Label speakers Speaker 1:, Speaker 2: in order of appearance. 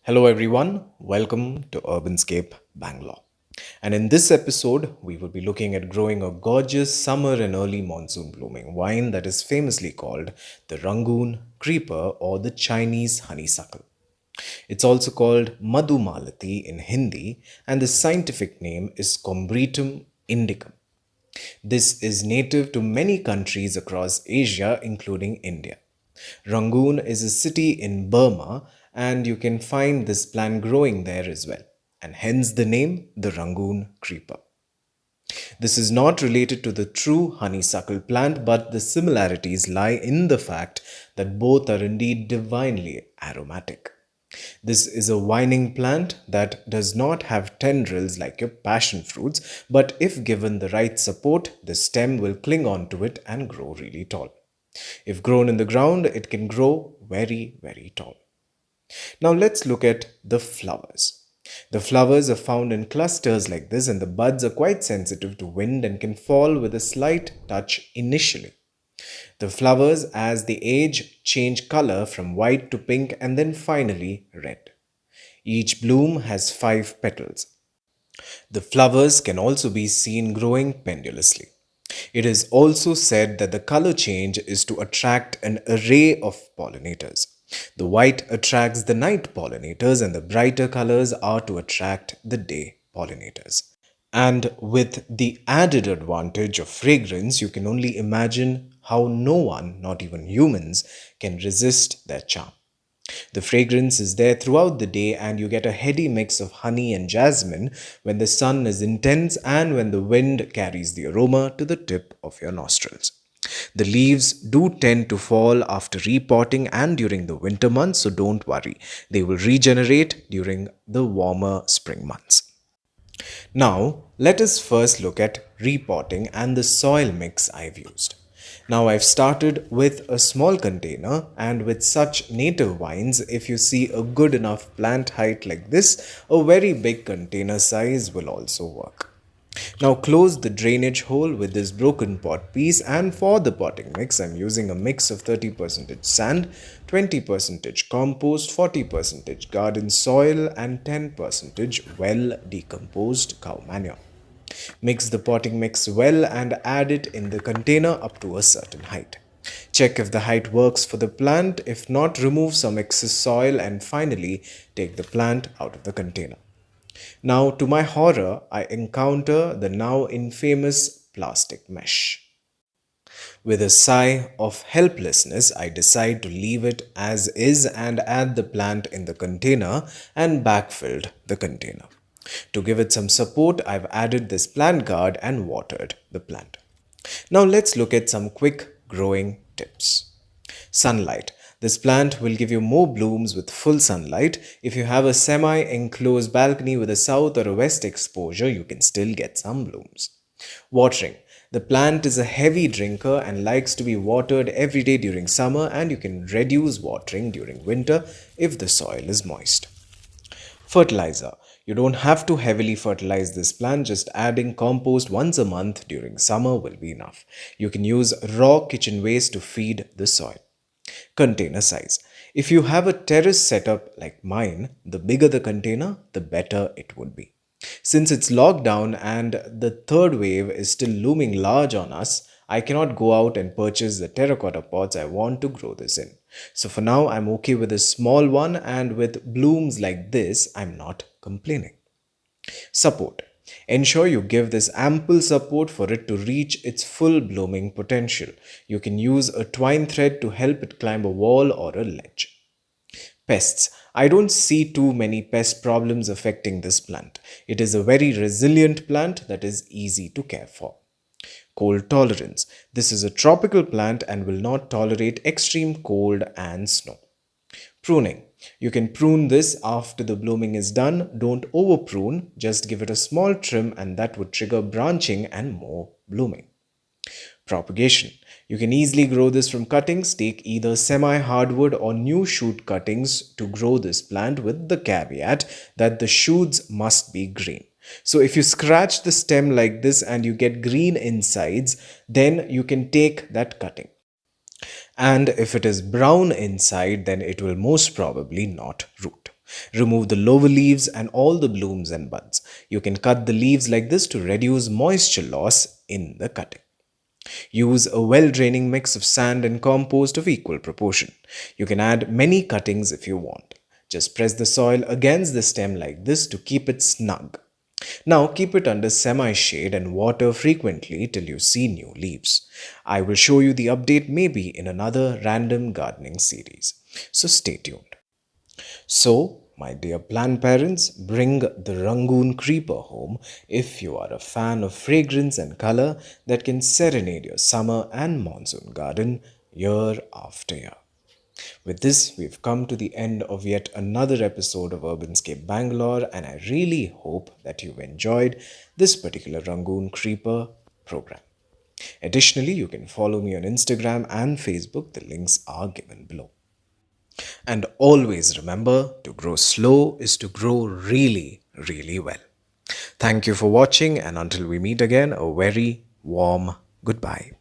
Speaker 1: Hello everyone, welcome to Urbanscape Bangalore. And in this episode, we will be looking at growing a gorgeous summer and early monsoon blooming wine that is famously called the Rangoon creeper or the Chinese honeysuckle. It's also called Madhumalti in Hindi, and the scientific name is Combretum indicum. This is native to many countries across Asia, including India. Rangoon is a city in Burma, and you can find this plant growing there as well, and hence the name the Rangoon creeper. This is not related to the true honeysuckle plant, but the similarities lie in the fact that both are indeed divinely aromatic. This is a vining plant that does not have tendrils like your passion fruits, but if given the right support, the stem will cling onto it and grow really tall. If grown in the ground, it can grow very, very tall. Now let's look at the flowers. The flowers are found in clusters like this, and the buds are quite sensitive to wind and can fall with a slight touch initially. The flowers, as they age, change color from white to pink and then finally red. Each bloom has 5 petals. The flowers can also be seen growing pendulously. It is also said that the color change is to attract an array of pollinators. The white attracts the night pollinators, and the brighter colors are to attract the day pollinators. And with the added advantage of fragrance, you can only imagine how no one, not even humans, can resist their charm. The fragrance is there throughout the day, and you get a heady mix of honey and jasmine when the sun is intense and when the wind carries the aroma to the tip of your nostrils. The leaves do tend to fall after repotting and during the winter months, so don't worry. They will regenerate during the warmer spring months. Now, let us first look at repotting and the soil mix I've used. Now, I've started with a small container, and with such native vines, if you see a good enough plant height like this, a very big container size will also work. Now close the drainage hole with this broken pot piece, and for the potting mix I'm using a mix of 30% sand, 20% compost, 40% garden soil and 10% well decomposed cow manure. Mix the potting mix well and add it in the container up to a certain height. Check if the height works for the plant. If not, remove some excess soil and finally take the plant out of the container. Now, to my horror, I encounter the now infamous plastic mesh. With a sigh of helplessness, I decide to leave it as is and add the plant in the container and backfilled the container. To give it some support, I've added this plant guard and watered the plant. Now let's look at some quick growing tips. Sunlight. This plant will give you more blooms with full sunlight. If you have a semi-enclosed balcony with a south or a west exposure, you can still get some blooms. Watering. The plant is a heavy drinker and likes to be watered every day during summer, and you can reduce watering during winter if the soil is moist. Fertilizer. You don't have to heavily fertilize this plant, just adding compost once a month during summer will be enough. You can use raw kitchen waste to feed the soil. Container size. If you have a terrace setup like mine, the bigger the container, the better it would be. Since it's locked down and the third wave is still looming large on us, I cannot go out and purchase the terracotta pots I want to grow this in. So for now, I'm okay with a small one, and with blooms like this, I'm not complaining. Support. Ensure you give this ample support for it to reach its full blooming potential. You can use a twine thread to help it climb a wall or a ledge. Pests. I don't see too many pest problems affecting this plant. It is a very resilient plant that is easy to care for. Cold tolerance. This is a tropical plant and will not tolerate extreme cold and snow. Pruning. You can prune this after the blooming is done. Don't over prune, just give it a small trim and that would trigger branching and more blooming. Propagation. You can easily grow this from cuttings. Take either semi-hardwood or new shoot cuttings to grow this plant, with the caveat that the shoots must be green. So if you scratch the stem like this and you get green insides, then you can take that cutting. And if it is brown inside, then it will most probably not root. Remove the lower leaves and all the blooms and buds. You can cut the leaves like this to reduce moisture loss in the cutting. Use a well-draining mix of sand and compost of equal proportion. You can add many cuttings if you want. Just press the soil against the stem like this to keep it snug. Now keep it under semi-shade and water frequently till you see new leaves. I will show you the update maybe in another random gardening series. So stay tuned. So, my dear plant parents, bring the Rangoon creeper home if you are a fan of fragrance and color that can serenade your summer and monsoon garden year after year. With this, we've come to the end of yet another episode of Urbanscape Bangalore, and I really hope that you've enjoyed this particular Rangoon Creeper program. Additionally, you can follow me on Instagram and Facebook. The links are given below. And always remember, to grow slow is to grow really, really well. Thank you for watching, and until we meet again, a very warm goodbye.